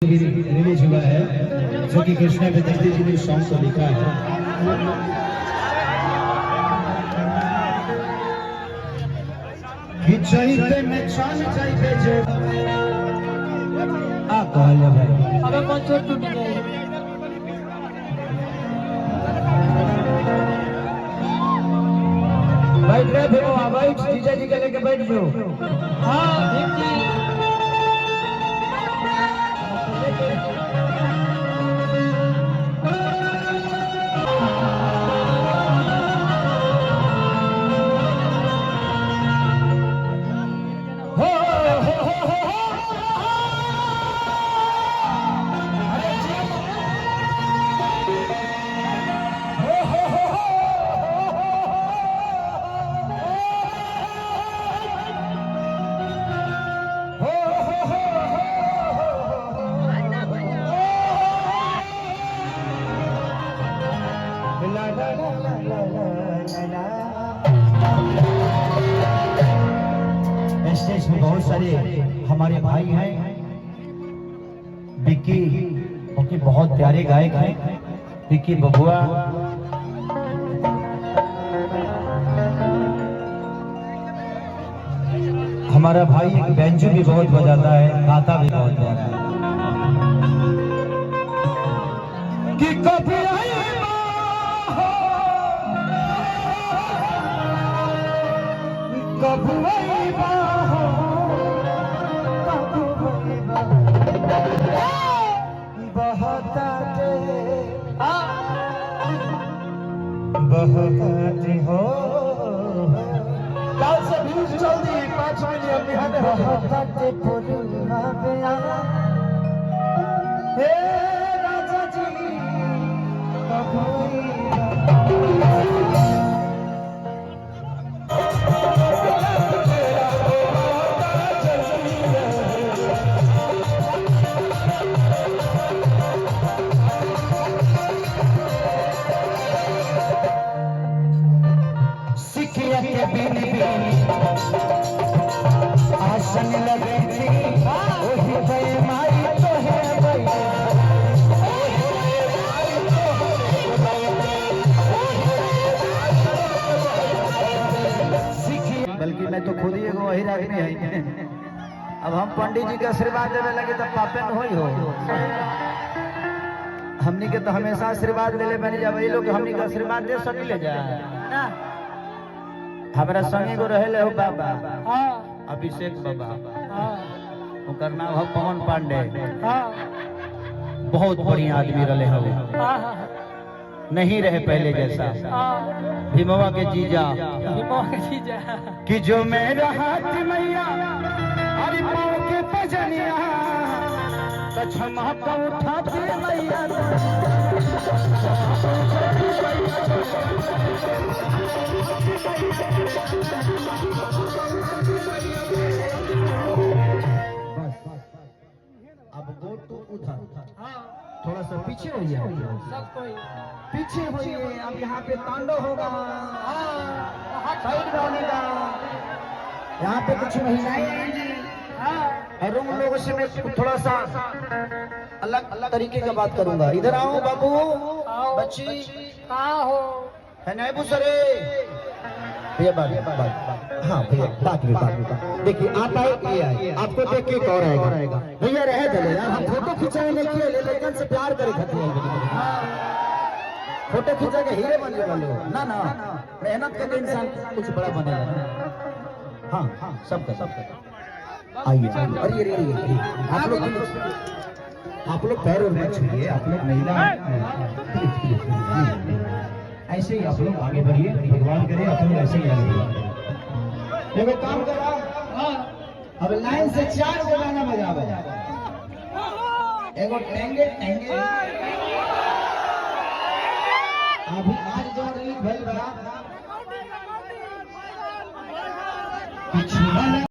Release हुआ है जो कि कृष्णा विद्यार्थी जी ने सॉन्ग को लिखा है। चाहिए मैं चाल चाहिए जो आ कहल भाई अबे कौन चोट टूट गई। बैठ रहे थे वहाँ बैठ जीजा जी के लेके बैठ जो। हाँ भीम जी स्टेज में बहुत सारे हमारे भाई हैं। विक्की उनके बहुत प्यारे गायक हैं, विक्की बबुआ। हमारा भाई एक बेंजू भी बहुत बजाता है, गाता भी बहुत प्यारा है। कि कभी बहताते हो काल से भी जल्दी 5 महीने अब बिहाने बहताते पुरवा पे आवा हे राजा जी आसन लगे थी ओही बेमारी तो है बल्कि मैं तो खुद ही एगो वही रखनी है। अब हम पंडित जी के आशीर्वाद देवे लगे तो पापे न होई हो। हमनी के तो हमेशा आशीर्वाद ले ले बनी जब ये लोग हमनी के आशीर्वाद दे सकिले जा ना हमारा संगी को रहेले हो बाबा हाँ अभिषेक बाबा। हाँ उनका नाम है पवन पांडे। हाँ बहुत बढ़िया आदमी रहे हवे, हाँ नहीं रहे पहले जैसा। हाँ भीमवा के जीजा जीजा कि जो मेरा हाथ मैया अरे पाँव के पजनिया तो क्षमा का उठाते मैया अब गो तो उधर थोड़ा सा पीछे हो जाए, सब कोई पीछे होइए। अब यहाँ पे तांडव होगा, साइड में होगा। यहाँ पे कुछ महिलाएं आएंगी और उन लोगों से मैं थोड़ा सा अलग अलग तरीके का बात करूंगा। इधर आओ बाबू बच्ची कहाँ हो है नहीं सरे भैया बात हाँ भैया बात देखिए आप आए ये आए आपको देख के कौन आएगा भैया रह दे यार। हम फोटो खिंचाने के लिए लेकिन से प्यार करे खातिर फोटो खिंचा के हीरे बने वाले ना ना मेहनत करके इंसान कुछ बड़ा बनेगा। हाँ हाँ सबका आइए अरे आप लोग पैर और मत छूइए। आप लोग महिला ऐसे ही आप लोग आगे बढ़िए, भगवान करे आप लोग ऐसे ही आगे बढ़िए। देखो काम करा अब लाइन से 4 गो गाना बजाओ। एगो टेंगे टेंगे अभी आज जो रिलीज भइल बा